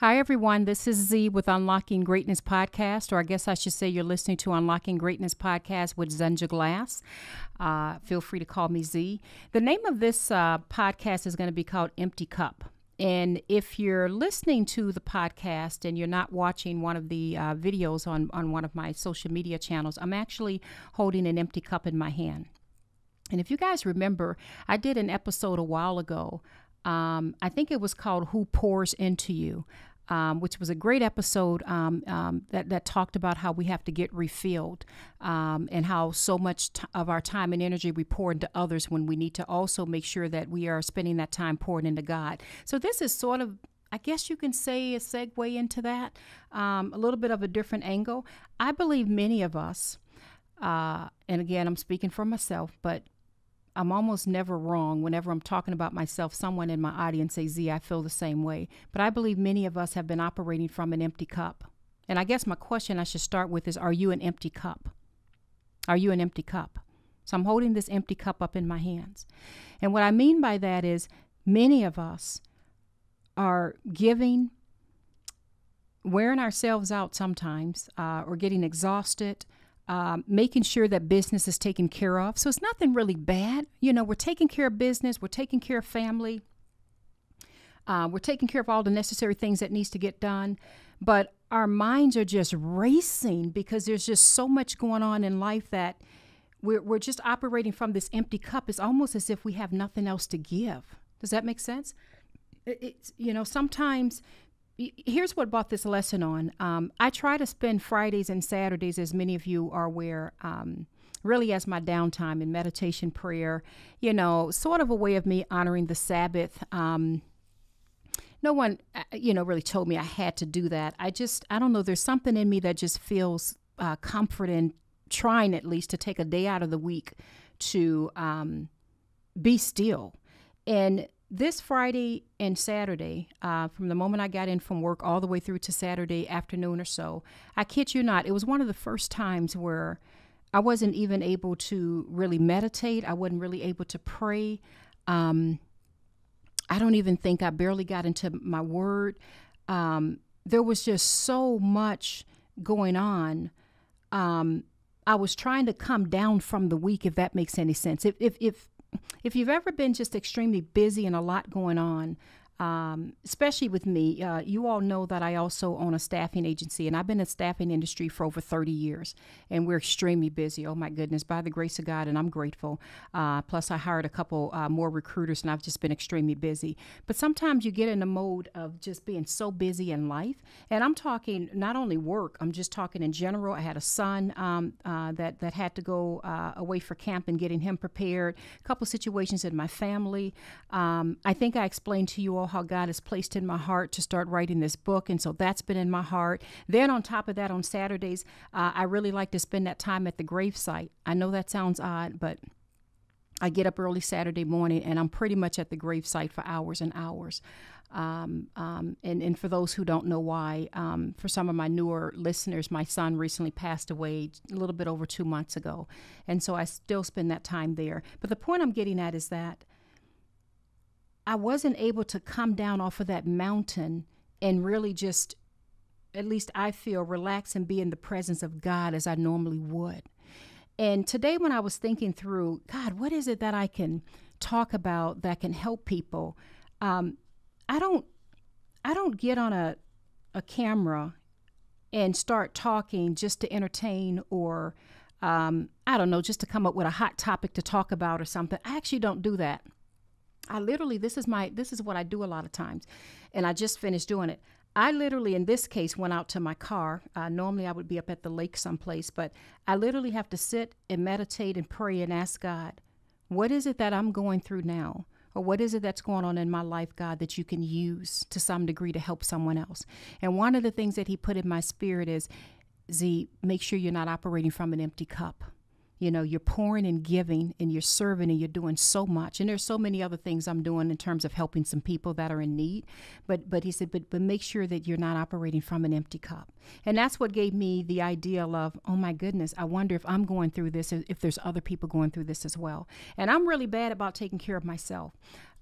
Hi, everyone. This is Z with Unlocking Greatness Podcast, or I guess I should say you're listening to Unlocking Greatness Podcast with Zenja Glass. Feel free to call me Z. The name of this podcast is going to be called Empty Cup. And if you're listening to the podcast and you're not watching one of the videos on one of my social media channels, I'm actually holding an empty cup in my hand. And if you guys remember, I did an episode a while ago. I think it was called Who Pours Into You, which was a great episode that talked about how we have to get refilled and how so much of our time and energy we pour into others when we need to also make sure that we are spending that time pouring into God. So this is sort of, I guess you can say, a segue into that, a little bit of a different angle. I believe many of us, and again, I'm speaking for myself, but I'm almost never wrong. Whenever I'm talking about myself, someone in my audience says, Z, I feel the same way. But I believe many of us have been operating from an empty cup. And I guess my question I should start with is, are you an empty cup? Are you an empty cup? So I'm holding this empty cup up in my hands. And what I mean by that is many of us are giving, wearing ourselves out sometimes, or getting exhausted, making sure that business is taken care of. So it's nothing really bad. You know, we're taking care of business. We're taking care of family. We're taking care of all the necessary things that needs to get done. But our minds are just racing because there's just so much going on in life that we're just operating from this empty cup. It's almost as if we have nothing else to give. Does that make sense? It's, you know, sometimes... Here's what brought this lesson on. I try to spend Fridays and Saturdays, as many of you are aware, really as my downtime in meditation, prayer, you know, sort of a way of me honoring the Sabbath. No one, really told me I had to do that. I don't know, there's something in me that just feels comfort in trying at least to take a day out of the week to be still. And this Friday and Saturday, from the moment I got in from work all the way through to Saturday afternoon or so, I kid you not, it was one of the first times where I wasn't even able to really meditate. I wasn't really able to pray. I don't even think I barely got into my word. There was just so much going on. I was trying to come down from the week, if that makes any sense. If you've ever been just extremely busy and a lot going on, especially with me, you all know that I also own a staffing agency, and I've been in the staffing industry for over 30 years, and we're extremely busy. Oh, my goodness, by the grace of God, and I'm grateful. Plus, I hired a couple more recruiters, and I've just been extremely busy. But sometimes you get in a mode of just being so busy in life, and I'm talking not only work, I'm just talking in general. I had a son that had to go away for camp and getting him prepared, a couple situations in my family. I think I explained to you all how God has placed in my heart to start writing this book. And so that's been in my heart. Then on top of that, on Saturdays, I really like to spend that time at the gravesite. I know that sounds odd, but I get up early Saturday morning and I'm pretty much at the gravesite for hours and hours. And for those who don't know why, for some of my newer listeners, my son recently passed away a little bit over 2 months ago. And so I still spend that time there. But the point I'm getting at is that I wasn't able to come down off of that mountain and really just, at least I feel, relax and be in the presence of God as I normally would. And today when I was thinking through, God, what is it that I can talk about that can help people? I don't get on a camera and start talking just to entertain or, I don't know, just to come up with a hot topic to talk about or something. I actually don't do that. I literally, this is what I do a lot of times, and I just finished doing it. I literally, in this case, went out to my car. Normally I would be up at the lake someplace, but I literally have to sit and meditate and pray and ask God, what is it that I'm going through now? Or what is it that's going on in my life, God, that you can use to some degree to help someone else? And one of the things that he put in my spirit is, Z, make sure you're not operating from an empty cup. You know, you're pouring and giving and you're serving and you're doing so much. And there's so many other things I'm doing in terms of helping some people that are in need. But he said, but make sure that you're not operating from an empty cup. And that's what gave me the idea of, oh my goodness, I wonder if I'm going through this, if there's other people going through this as well. And I'm really bad about taking care of myself.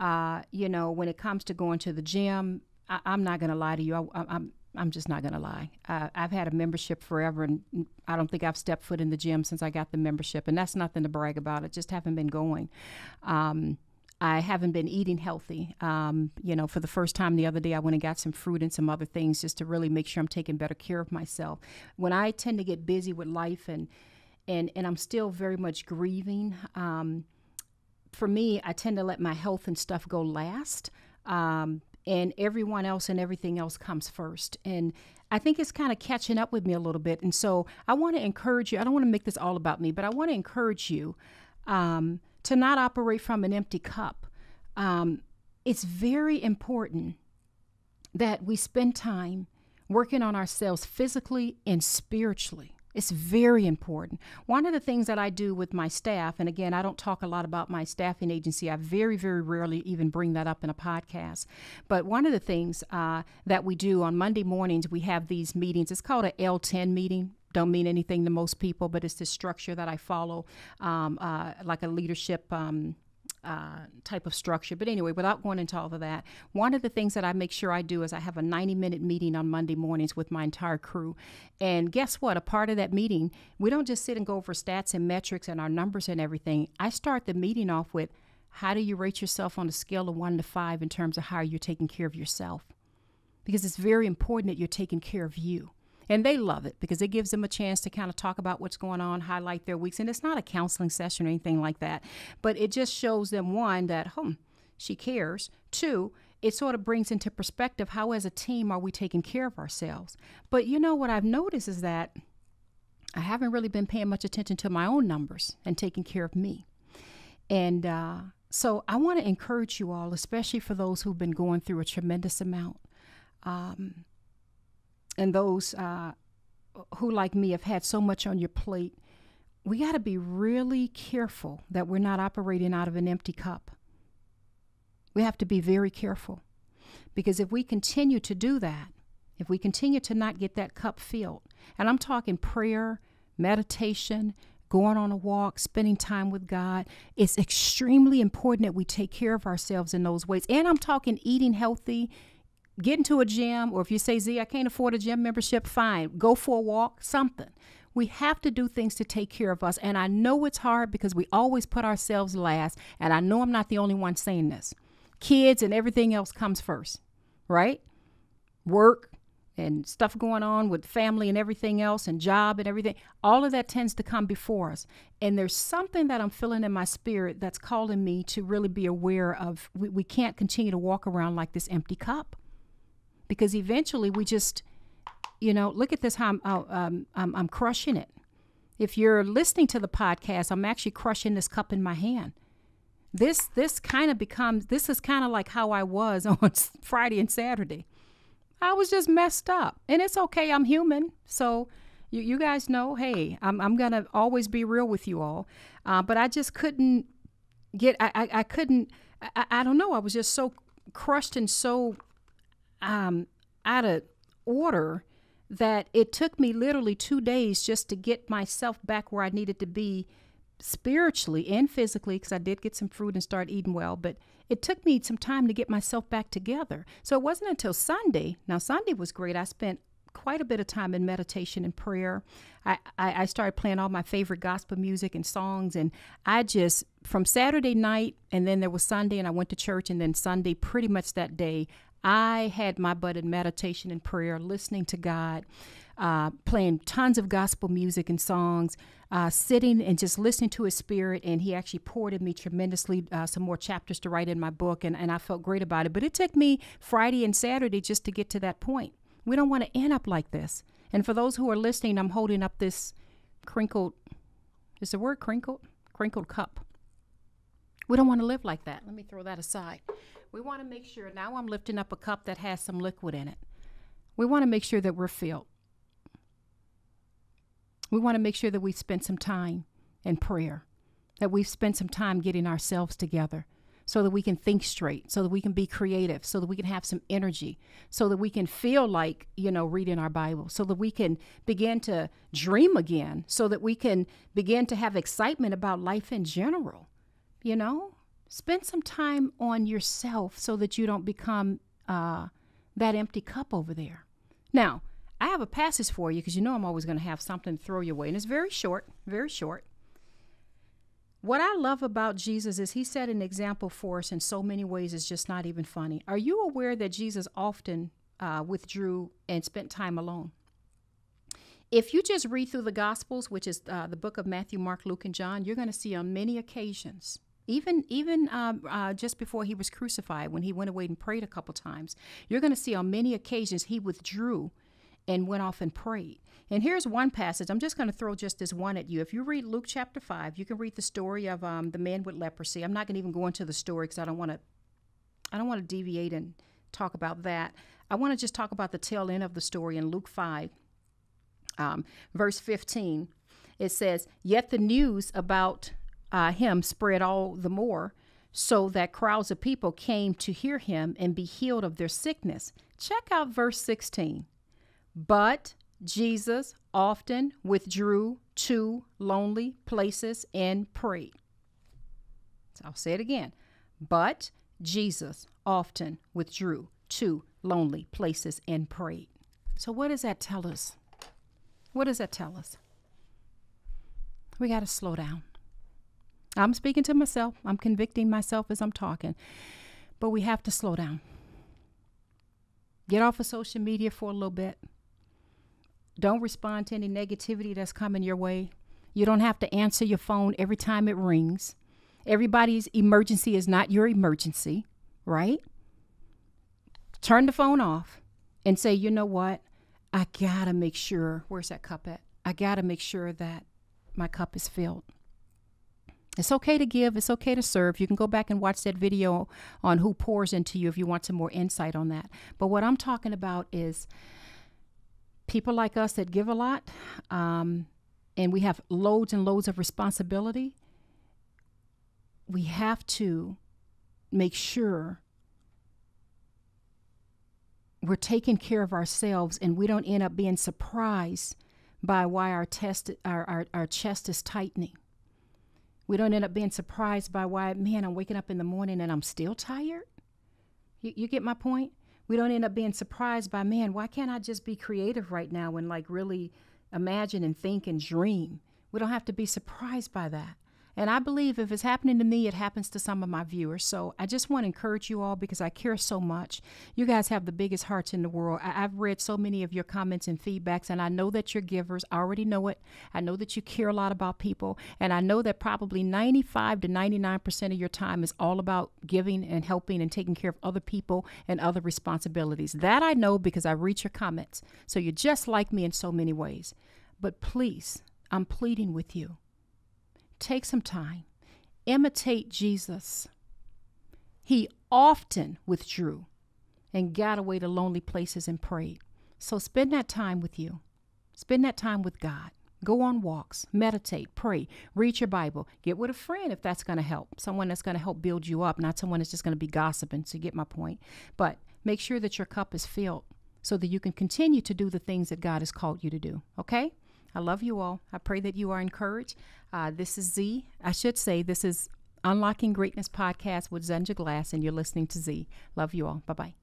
When it comes to going to the gym, I'm not going to lie to you. I'm just not going to lie. I've had a membership forever, and I don't think I've stepped foot in the gym since I got the membership. And that's nothing to brag about. I just haven't been going. I haven't been eating healthy. For the first time the other day, I went and got some fruit and some other things just to really make sure I'm taking better care of myself. When I tend to get busy with life and I'm still very much grieving, for me, I tend to let my health and stuff go last. And everyone else and everything else comes first. And I think it's kind of catching up with me a little bit. And so I want to encourage you. I don't want to make this all about me, but I want to encourage you to not operate from an empty cup. It's very important that we spend time working on ourselves physically and spiritually. It's very important. One of the things that I do with my staff, and again, I don't talk a lot about my staffing agency. I very, very rarely even bring that up in a podcast. But one of the things that we do on Monday mornings, we have these meetings. It's called a L10 meeting. Don't mean anything to most people, but it's the structure that I follow, like a leadership type of structure. But anyway, without going into all of that, one of the things that I make sure I do is I have a 90-minute meeting on Monday mornings with my entire crew. And guess what? A part of that meeting, we don't just sit and go over stats and metrics and our numbers and everything. I start the meeting off with, how do you rate yourself on a scale of 1 to 5 in terms of how you're taking care of yourself? Because it's very important that you're taking care of you. And they love it because it gives them a chance to kind of talk about what's going on, highlight their weeks. And it's not a counseling session or anything like that, but it just shows them, one, that, she cares. Two, it sort of brings into perspective how as a team are we taking care of ourselves. But you know what I've noticed is that I haven't really been paying much attention to my own numbers and taking care of me. And so I want to encourage you all, especially for those who've been going through a tremendous amount. And those who, like me, have had so much on your plate, we got to be really careful that we're not operating out of an empty cup. We have to be very careful, because if we continue to do that, if we continue to not get that cup filled, and I'm talking prayer, meditation, going on a walk, spending time with God, it's extremely important that we take care of ourselves in those ways. And I'm talking eating healthy, get into a gym, or if you say, Z, I can't afford a gym membership, fine. Go for a walk, something. We have to do things to take care of us. And I know it's hard because we always put ourselves last. And I know I'm not the only one saying this. Kids and everything else comes first, right? Work and stuff going on with family and everything else and job and everything. All of that tends to come before us. And there's something that I'm feeling in my spirit that's calling me to really be aware of. We can't continue to walk around like this empty cup. Because eventually we just, look at this, how I'm crushing it. If you're listening to the podcast, I'm actually crushing this cup in my hand. This is kind of like how I was on Friday and Saturday. I was just messed up. And it's okay, I'm human. So you guys know, hey, I'm going to always be real with you all. But I just couldn't I don't know, I was just so crushed and so out of order that it took me literally 2 days just to get myself back where I needed to be spiritually and physically, because I did get some fruit and start eating well, but it took me some time to get myself back together. So it wasn't until Sunday. Now, Sunday was great. I spent quite a bit of time in meditation and prayer. I started playing all my favorite gospel music and songs, and I just, from Saturday night, and then there was Sunday, and I went to church, and then Sunday, pretty much that day, I had my butt in meditation and prayer, listening to God, playing tons of gospel music and songs, sitting and just listening to His Spirit. And He actually poured in me tremendously some more chapters to write in my book, and I felt great about it. But it took me Friday and Saturday just to get to that point. We don't want to end up like this. And for those who are listening, I'm holding up this crinkled, is the word crinkled? Crinkled cup. We don't want to live like that. Let me throw that aside. We want to make sure, now I'm lifting up a cup that has some liquid in it. We want to make sure that we're filled. We want to make sure that we spend some time in prayer, that we've spent some time getting ourselves together so that we can think straight, so that we can be creative, so that we can have some energy, so that we can feel like, reading our Bible, so that we can begin to dream again, so that we can begin to have excitement about life in general. Spend some time on yourself so that you don't become that empty cup over there. Now, I have a passage for you because you know I'm always going to have something to throw your way. And it's very short, very short. What I love about Jesus is he set an example for us in so many ways it's just not even funny. Are you aware that Jesus often withdrew and spent time alone? If you just read through the Gospels, which is the book of Matthew, Mark, Luke, and John, you're going to see on many occasions, even just before he was crucified, when he went away and prayed a couple times, you're going to see on many occasions he withdrew and went off and prayed. And here's one passage. I'm just going to throw just this one at you. If you read Luke chapter 5, you can read the story of the man with leprosy. I'm not going to even go into the story because I don't want to deviate and talk about that. I want to just talk about the tail end of the story in Luke 5, verse 15. It says, "Yet the news about him spread all the more, so that crowds of people came to hear him and be healed of their sickness." Check out verse 16. "But Jesus often withdrew to lonely places and prayed." So I'll say it again. But Jesus often withdrew to lonely places and prayed. So what does that tell us? What does that tell us? We got to slow down. I'm speaking to myself. I'm convicting myself as I'm talking. But we have to slow down. Get off of social media for a little bit. Don't respond to any negativity that's coming your way. You don't have to answer your phone every time it rings. Everybody's emergency is not your emergency, right? Turn the phone off and say, you know what? I got to make sure, where's that cup at? I got to make sure that my cup is filled. It's okay to give. It's okay to serve. You can go back and watch that video on who pours into you if you want some more insight on that. But what I'm talking about is people like us that give a lot, and we have loads and loads of responsibility. We have to make sure we're taking care of ourselves and we don't end up being surprised by why our chest is tightening. We don't end up being surprised by why, man, I'm waking up in the morning and I'm still tired. You get my point? We don't end up being surprised by, man, why can't I just be creative right now and like really imagine and think and dream? We don't have to be surprised by that. And I believe if it's happening to me, it happens to some of my viewers. So I just want to encourage you all because I care so much. You guys have the biggest hearts in the world. I've read so many of your comments and feedbacks, and I know that you're givers. I already know it. I know that you care a lot about people. And I know that probably 95 to 99% of your time is all about giving and helping and taking care of other people and other responsibilities. That I know because I read your comments. So you're just like me in so many ways. But please, I'm pleading with you. Take some time. Imitate Jesus. He often withdrew and got away to lonely places and prayed. So spend that time with you. Spend that time with God. Go on walks, meditate, pray, read your Bible. Get with a friend if that's going to help. Someone that's going to help build you up, not someone that's just going to be gossiping, so you get my point. But make sure that your cup is filled so that you can continue to do the things that God has called you to do. Okay? I love you all. I pray that you are encouraged. This is Z. I should say this is Unlocking Greatness Podcast with Zenja Glass, and you're listening to Z. Love you all. Bye-bye.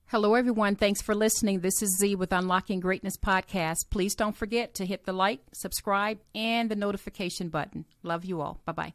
Hello, everyone. Thanks for listening. This is Z with Unlocking Greatness Podcast. Please don't forget to hit the like, subscribe, and the notification button. Love you all. Bye-bye.